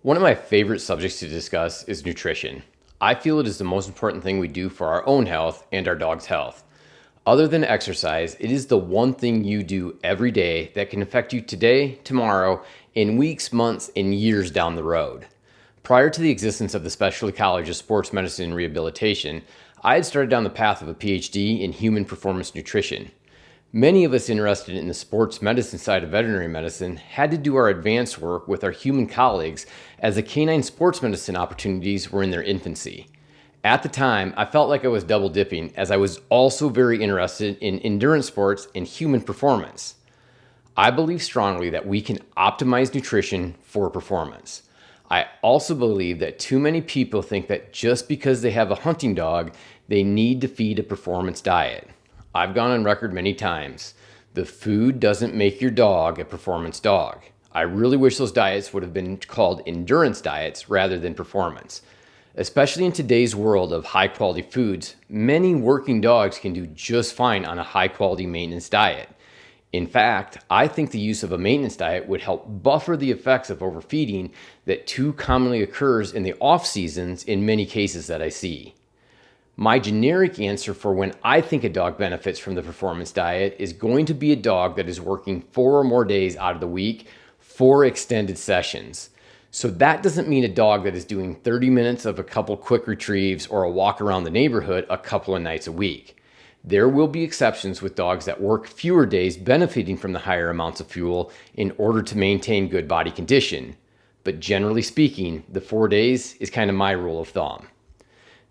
One of my favorite subjects to discuss is nutrition. I feel it is the most important thing we do for our own health and our dog's health. Other than exercise, it is the one thing you do every day that can affect you today, tomorrow, in weeks, months, and years down the road. Prior to the existence of the Specialty College of Sports Medicine and Rehabilitation, I had started down the path of a PhD in human performance nutrition. Many of us interested in the sports medicine side of veterinary medicine had to do our advanced work with our human colleagues as the canine sports medicine opportunities were in their infancy. At the time, I felt like I was double dipping as I was also very interested in endurance sports and human performance. I believe strongly that we can optimize nutrition for performance. I also believe that too many people think that just because they have a hunting dog, they need to feed a performance diet. I've gone on record many times. The food doesn't make your dog a performance dog. I really wish those diets would have been called endurance diets rather than performance. Especially in today's world of high quality foods, many working dogs can do just fine on a high quality maintenance diet. In fact, I think the use of a maintenance diet would help buffer the effects of overfeeding that too commonly occurs in the off seasons in many cases that I see. My generic answer for when I think a dog benefits from the performance diet is going to be a dog that is working 4 or more days out of the week for extended sessions. So that doesn't mean a dog that is doing 30 minutes of a couple quick retrieves or a walk around the neighborhood a couple of nights a week. There will be exceptions with dogs that work fewer days benefiting from the higher amounts of fuel in order to maintain good body condition. But generally speaking, the 4 days is kind of my rule of thumb.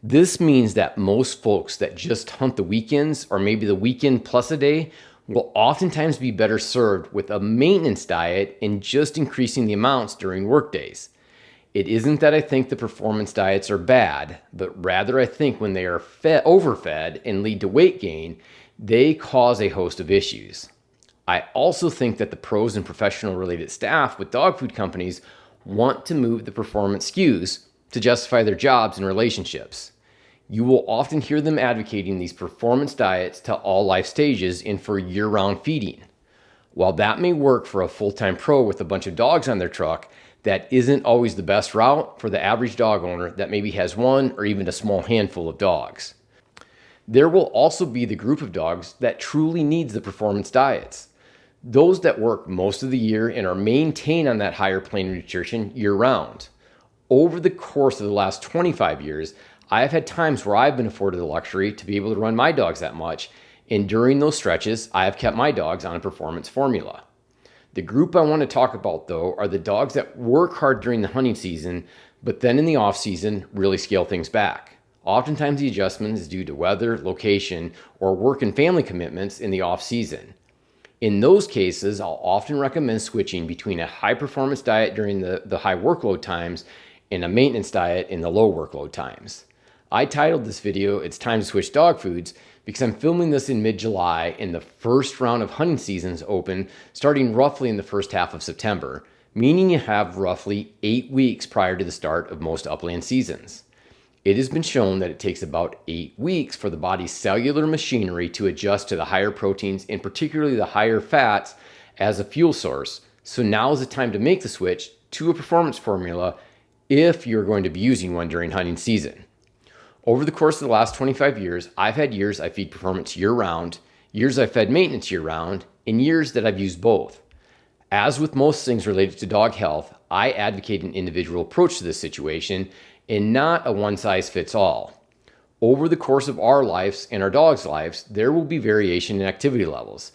This means that most folks that just hunt the weekends or maybe the weekend plus a day will oftentimes be better served with a maintenance diet and just increasing the amounts during work days. It isn't that I think the performance diets are bad, but rather I think when they are overfed and lead to weight gain, they cause a host of issues. I also think that the pros and professional related staff with dog food companies want to move the performance SKUs to justify their jobs and relationships. You will often hear them advocating these performance diets to all life stages and for year-round feeding. While that may work for a full-time pro with a bunch of dogs on their truck, that isn't always the best route for the average dog owner that maybe has one or even a small handful of dogs. There will also be the group of dogs that truly needs the performance diets. Those that work most of the year and are maintained on that higher plane of nutrition year-round. Over the course of the last 25 years, I have had times where I've been afforded the luxury to be able to run my dogs that much, and during those stretches, I have kept my dogs on a performance formula. The group I want to talk about, though, are the dogs that work hard during the hunting season, but then in the off season really scale things back. Oftentimes the adjustment is due to weather, location, or work and family commitments in the off season. In those cases, I'll often recommend switching between a high performance diet during the high workload times and a maintenance diet in the low workload times. I titled this video, "It's Time to Switch Dog Foods," because I'm filming this in mid-July and the first round of hunting seasons open starting roughly in the first half of September, meaning you have roughly 8 weeks prior to the start of most upland seasons. It has been shown that it takes about 8 weeks for the body's cellular machinery to adjust to the higher proteins and particularly the higher fats as a fuel source. So now is the time to make the switch to a performance formula if you're going to be using one during hunting season. Over the course of the last 25 years, I've had years I feed performance year-round, years I've fed maintenance year-round, and years that I've used both. As with most things related to dog health, I advocate an individual approach to this situation and not a one-size-fits-all. Over the course of our lives and our dogs' lives, there will be variation in activity levels.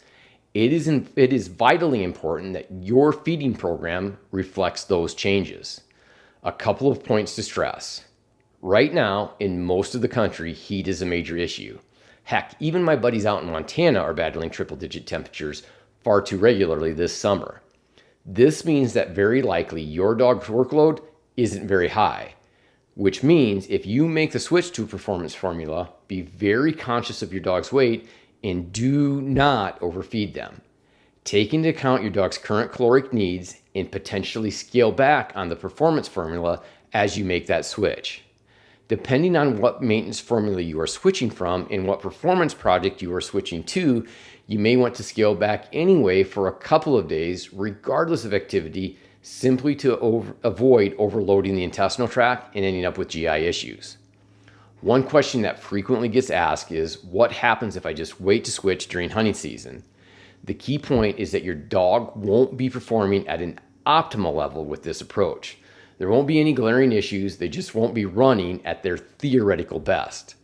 It is vitally important that your feeding program reflects those changes. A couple of points to stress. Right now, in most of the country, heat is a major issue. Heck, even my buddies out in Montana are battling triple-digit temperatures far too regularly this summer. This means that very likely your dog's workload isn't very high, which means if you make the switch to a performance formula, be very conscious of your dog's weight and do not overfeed them. Take into account your dog's current caloric needs and potentially scale back on the performance formula as you make that switch. Depending on what maintenance formula you are switching from and what performance project you are switching to, you may want to scale back anyway for a couple of days, regardless of activity, simply to avoid overloading the intestinal tract and ending up with GI issues. One question that frequently gets asked is, what happens if I just wait to switch during hunting season? The key point is that your dog won't be performing at an optimal level with this approach. There won't be any glaring issues, they just won't be running at their theoretical best.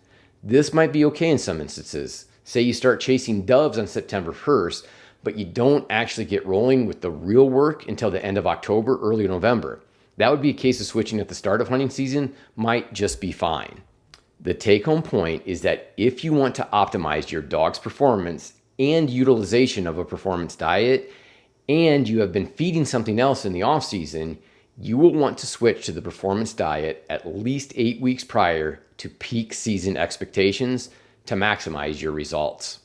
This might be okay in some instances. Say you start chasing doves on September 1st, but you don't actually get rolling with the real work until the end of October, early November. That would be a case of switching at the start of hunting season, might just be fine. The take-home point is that if you want to optimize your dog's performance and utilization of a performance diet, and you have been feeding something else in the off season, you will want to switch to the performance diet at least 8 weeks prior to peak season expectations to maximize your results.